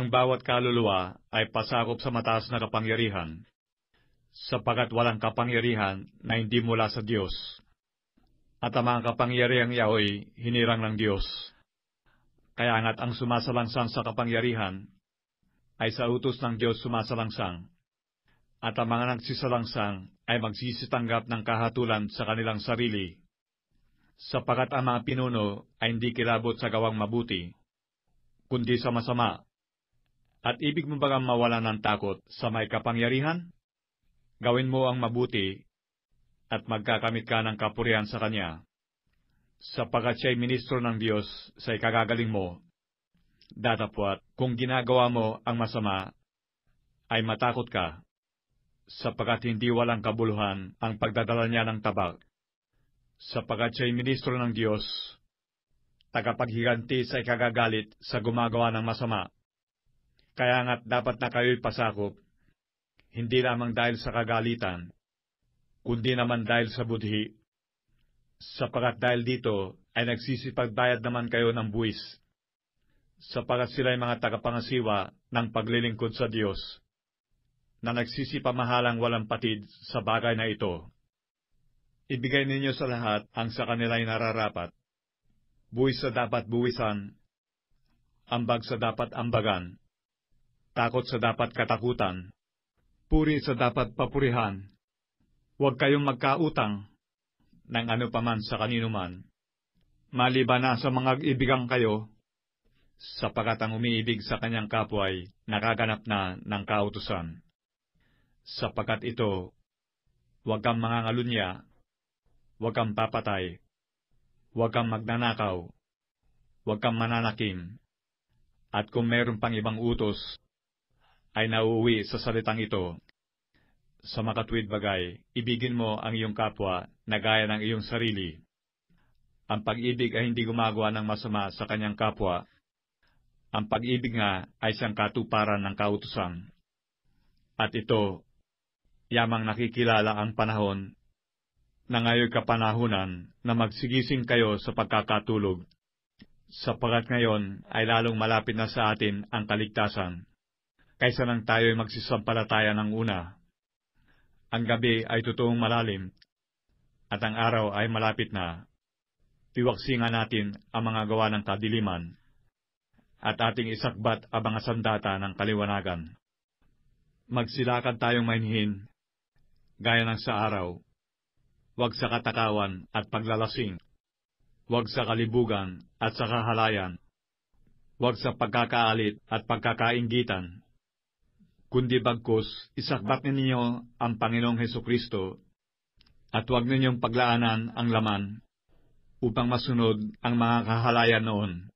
Ang bawat kaluluwa ay pasakop sa mataas na kapangyarihan, sapagkat walang kapangyarihan na hindi mula sa Diyos. At ang mga kapangyarihang yaoy hinirang ng Diyos. Kaya nga't ang sumasalangsang sa kapangyarihan ay sa utos ng Diyos sumasalangsang, at ang mga nagsisalangsang ay magsisitanggap ng kahatulan sa kanilang sarili, sapagkat ang mga pinuno ay hindi kilabot sa gawang mabuti, kundi sa masama. At ibig mo bagang mawala ng takot sa may kapangyarihan? Gawin mo ang mabuti at magkakamit ka ng kapurihan sa Kanya, sapagkat siya'y ministro ng Diyos sa ikagagaling mo. Datapwat, kung ginagawa mo ang masama, ay matakot ka, sapagkat hindi walang kabuluhan ang pagdadala niya ng tabak, sapagkat siya'y ministro ng Diyos, tagapaghiganti sa ikagagalit sa gumagawa ng masama. Kaya nga't dapat na kayo'y pasakop, hindi lamang dahil sa kagalitan, kundi naman dahil sa budhi, sapagkat dahil dito ay nagsisipagbayad naman kayo ng buwis, sapagkat sila'y mga tagapangasiwa ng paglilingkod sa Diyos, na nagsisipamahalang walang patid sa bagay na ito. Ibigay ninyo sa lahat ang sa kanila'y nararapat, buwis sa dapat buwisan, ambag sa dapat ambagan, takot sa dapat katakutan, puri sa dapat papurihan. Huwag kayong magkautang ng ano paman sa kaninuman, maliban na sa mga ibigang kayo, sapagkat ang umiibig sa kanyang kapwa'y nakaganap na ng kautusan. Sapagkat ito, huwag kang mangangalunya, huwag kang papatay, huwag kang magnanakaw, huwag kang mananakim, at kung mayroon pang ibang utos, ay nauuwi sa salitang ito. Sa makatwid bagay, ibigin mo ang iyong kapwa na gaya ng iyong sarili. Ang pag-ibig ay hindi gumagawa ng masama sa kanyang kapwa. Ang pag-ibig nga ay siyang katuparan ng kautusan. At ito, yamang nakikilala ang panahon na ngayon kapanahunan na magsigising kayo sa pagkakatulog, sapagkat ngayon ay lalong malapit na sa atin ang kaligtasan, kaysa nang tayo'y magsisampalataya ng una. Ang gabi ay totoong malalim, at ang araw ay malapit na. Tiwaksingan natin ang mga gawa ng kadiliman, at ating isakbat ang mga sandata ng kaliwanagan. Magsilakan tayong mainhin, gaya ng sa araw. Huwag sa katakawan at paglalasing. Huwag sa kalibugan at sa kahalayan. Huwag sa pagkakaalit at pagkakainggitan. Kundi bagkus, isakbat ninyo ang Panginoong Hesukristo, at huwag ninyong paglaanan ang laman, upang masunod ang mga kahalayan noon.